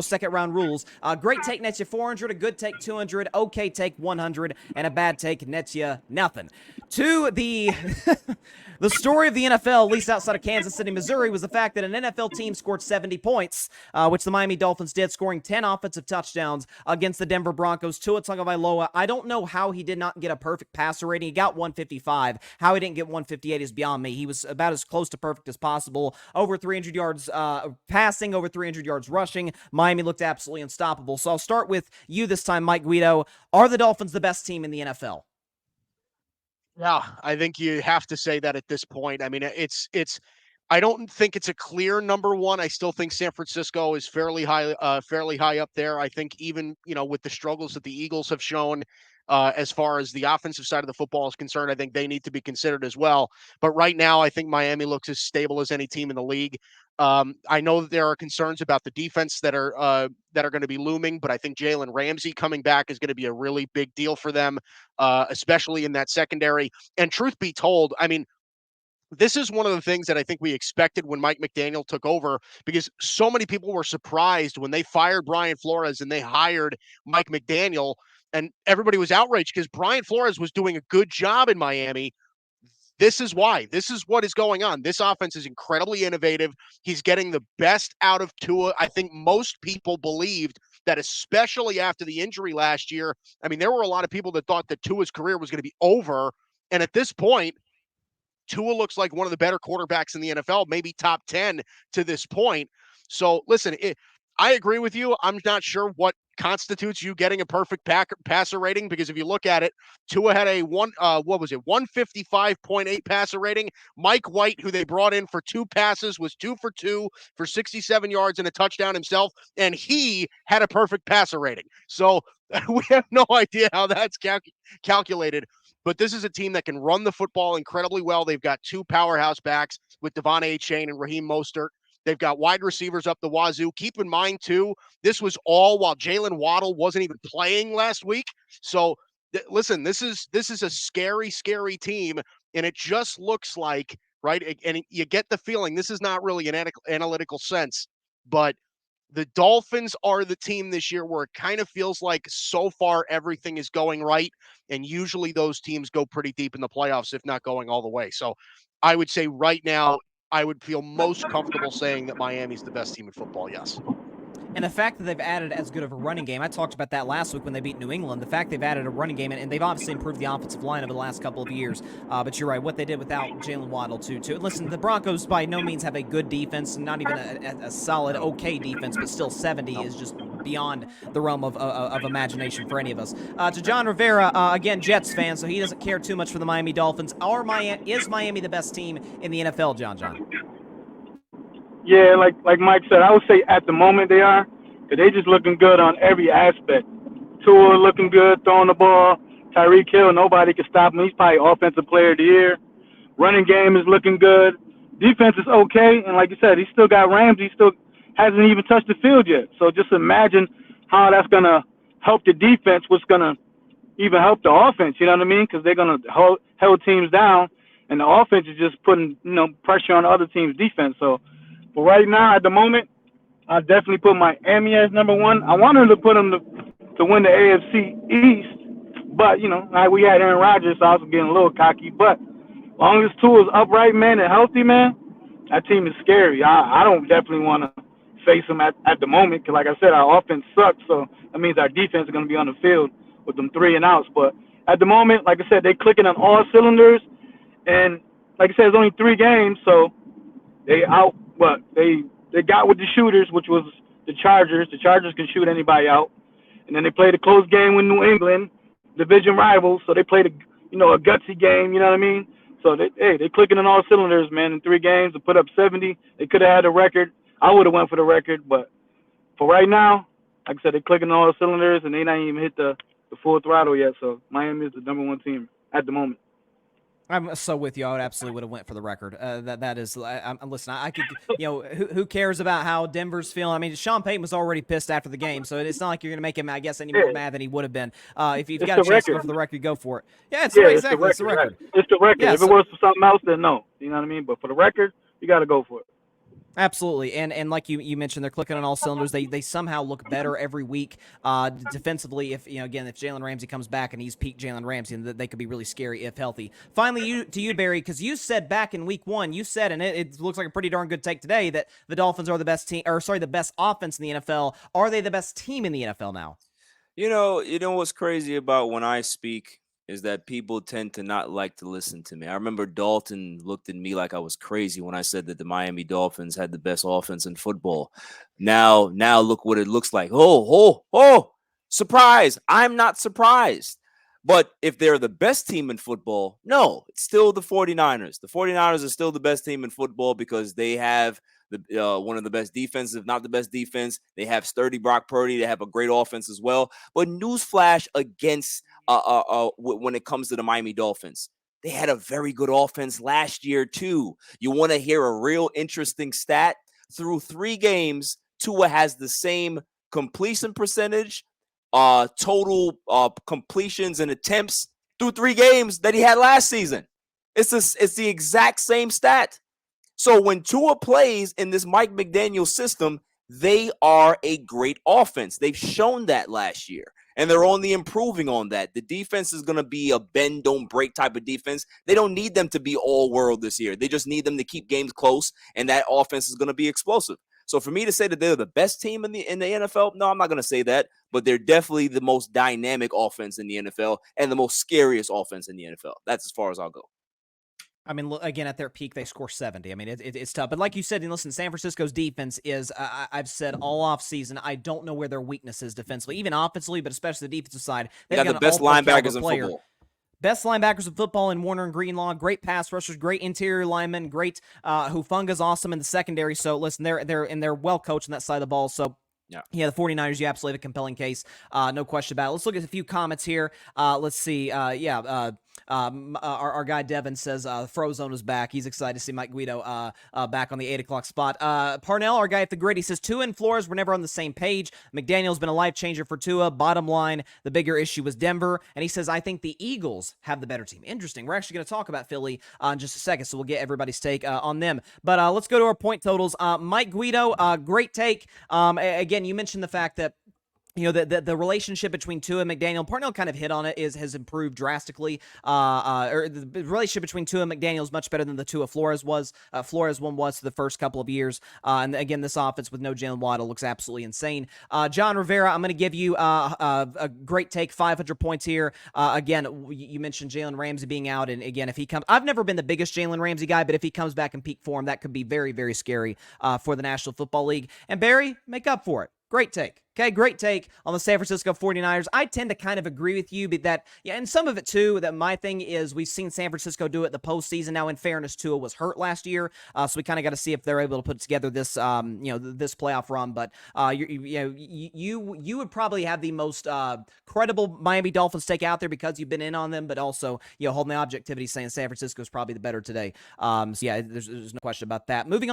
second round rules. Great take nets you 400, a good take 200, okay take 100, and a bad take nets you nothing. To the the story of the NFL, at least outside of Kansas City, Missouri, was the fact that an NFL team scored 70 points, which the Miami Dolphins did, scoring 10 offensive touchdowns against the Denver Broncos. Tua Tagovailoa, I don't know how he did not get a perfect passer rating. He got 155. How he didn't get 158 is beyond me. He was about as close to perfect as possible. Over 300 yards passing, over 300 yards rushing. Miami looked absolutely unstoppable. So I'll start with you this time, Mike Guido. Are the Dolphins the best team in the NFL? Yeah, I think you have to say that at this point. I mean, I don't think it's a clear number one. I still think San Francisco is fairly high up there. I think even, with the struggles that the Eagles have shown, as far as the offensive side of the football is concerned, I think they need to be considered as well. But right now, I think Miami looks as stable as any team in the league. I know that there are concerns about the defense that are going to be looming, but I think Jalen Ramsey coming back is going to be a really big deal for them, especially in that secondary. And truth be told, I mean, this is one of the things that I think we expected when Mike McDaniel took over, because so many people were surprised when they fired Brian Flores and they hired Mike McDaniel, and everybody was outraged because Brian Flores was doing a good job in Miami. This is why. This is what is going on. This offense is incredibly innovative. He's getting the best out of Tua. I think most people believed that, especially after the injury last year. I mean, there were a lot of people that thought that Tua's career was going to be over. And at this point, Tua looks like one of the better quarterbacks in the NFL, maybe top 10 to this point. So listen, I agree with you. I'm not sure what constitutes you getting a perfect passer rating, because if you look at it, Tua had a 155.8 passer rating. Mike White, who they brought in for 2 passes, was 2 for 2 for 67 yards and a touchdown himself, and he had a perfect passer rating. So we have no idea how that's calculated. But this is a team that can run the football incredibly well. They've got 2 powerhouse backs with Devon Achane and Raheem Mostert. They've got wide receivers up the wazoo. Keep in mind, too, this was all while Jalen Waddle wasn't even playing last week. So, listen, this is a scary, scary team, and it just looks like, right, and you get the feeling, this is not really an analytical sense, but the Dolphins are the team this year where it kind of feels like so far everything is going right, and usually those teams go pretty deep in the playoffs, if not going all the way. So I would say right now, I would feel most comfortable saying that Miami's the best team in football, yes. And the fact that they've added as good of a running game, I talked about that last week when they beat New England. The fact they've added a running game, and they've obviously improved the offensive line over the last couple of years. But you're right, what they did without Jalen Waddle, too. Listen, the Broncos by no means have a good defense, not even a solid, okay defense, but still 70 is just beyond the realm of imagination for any of us. To John Rivera, again, Jets fan, so he doesn't care too much for the Miami Dolphins. Is Miami the best team in the NFL, John? Yeah, like Mike said, I would say at the moment they are, because they just looking good on every aspect. Tua looking good, throwing the ball. Tyreek Hill, nobody can stop him. He's probably offensive player of the year. Running game is looking good. Defense is okay, and like you said, he still got Ramsey. Still hasn't even touched the field yet. So just imagine how that's gonna help the defense. What's gonna even help the offense? You know what I mean? Because they're gonna hold teams down, and the offense is just putting pressure on the other team's defense. So. But right now, at the moment, I definitely put Miami as number one. I wanted to put them to win the AFC East, but we had Aaron Rodgers, so I was getting a little cocky. But as long as Tua's upright, man, and healthy, man, that team is scary. I don't definitely want to face them at the moment, because like I said, our offense sucks, so that means our defense is going to be on the field with them 3 and outs. But at the moment, like I said, they're clicking on all cylinders, and like I said, it's only 3 games, so they out. But they got with the shooters, which was the Chargers. The Chargers can shoot anybody out. And then they played a close game with New England, division rivals. So they played a gutsy game. You know what I mean? So they're clicking on all cylinders, man. In 3 games to put up 70, they could have had a record. I would have went for the record, but for right now, like I said, they're clicking on all cylinders, and they not even hit the full throttle yet. So Miami is the number 1 team at the moment. I'm so with you. I would have went for the record. That is. Listen. I could. Who cares about how Denver's feeling? I mean, Sean Payton was already pissed after the game, so it's not like you're going to make him, I guess, any more mad than he would have been. If you've got a chance to go for the record, go for it. Yeah, exactly. It's the record. It's the record. Yeah, if it was for something else, then no. You know what I mean? But for the record, you got to go for it. Absolutely, and like you mentioned, they're clicking on all cylinders. They somehow look better every week defensively. If again, if Jalen Ramsey comes back and he's peak Jalen Ramsey, and they could be really scary if healthy. Finally, to you, Barry, because you said back in week 1, you said, and it looks like a pretty darn good take today, that the Dolphins are the best team, or sorry, the best offense in the NFL. Are they the best team in the NFL now? You know what's crazy about when I speak is that people tend to not like to listen to me. I remember Dalton looked at me like I was crazy when I said that the Miami Dolphins had the best offense in football. Now look what it looks like. Oh, surprise. I'm not surprised. But if they're the best team in football, no, it's still the 49ers. The 49ers are still the best team in football because they have one of the best defenses, if not the best defense. They have sturdy Brock Purdy. They have a great offense as well. But newsflash against when it comes to the Miami Dolphins, they had a very good offense last year too. You want to hear a real interesting stat? Through 3 games, Tua has the same completion percentage, total completions and attempts through 3 games that he had last season. It's the exact same stat. So when Tua plays in this Mike McDaniel system, they are a great offense. They've shown that last year, and they're only improving on that. The defense is going to be a bend, don't break type of defense. They don't need them to be all world this year. They just need them to keep games close, and that offense is going to be explosive. So for me to say that they're the best team in the NFL, no, I'm not going to say that, but they're definitely the most dynamic offense in the NFL and the most scariest offense in the NFL. That's as far as I'll go. I mean, look, again, at their peak, they score 70. I mean, it's tough. But like you said, and listen, San Francisco's defense is, I've said all off season, I don't know where their weakness is defensively, even offensely, but especially the defensive side. They got the best linebackers in football. Best linebackers in football in Warner and Greenlaw, great pass rushers, great interior linemen, great Hufunga's awesome in the secondary. So listen, they're well coached on that side of the ball. So yeah, the 49ers, you absolutely have a compelling case. No question about it. Let's look at a few comments here. Let's see. Our guy Devin says Frozone is back. He's excited to see Mike Guido back on the 8 o'clock spot. Parnell, our guy at the grid, he says Tua and Flores were never on the same page. McDaniel's been a life changer for Tua. Bottom line, the bigger issue was Denver. And he says, I think the Eagles have the better team. Interesting. We're actually going to talk about Philly in just a second, so we'll get everybody's take on them. But let's go to our point totals. Mike Guido, great take. Again, you mentioned the fact that the relationship between Tua and McDaniel, Parnell kind of hit on it, has improved drastically. Or the relationship between Tua and McDaniel is much better than the Tua Flores was. Flores one was for the first couple of years. And again, this offense with no Jalen Waddle looks absolutely insane. John Rivera, I'm going to give you a great take, 500 points here. Again, you mentioned Jalen Ramsey being out, and again, if he comes, I've never been the biggest Jalen Ramsey guy, but if he comes back in peak form, that could be very, very scary for the National Football League. And Barry, make up for it. Great take. Okay, great take on the San Francisco 49ers. I tend to kind of agree with you, but and some of it too, that my thing is we've seen San Francisco do it in the postseason. Now, in fairness, Tua was hurt last year, so we kind of got to see if they're able to put together this, this playoff run. But you would probably have the most credible Miami Dolphins take out there because you've been in on them, but also holding the objectivity, saying San Francisco is probably the better today. So yeah, there's no question about that. Moving on.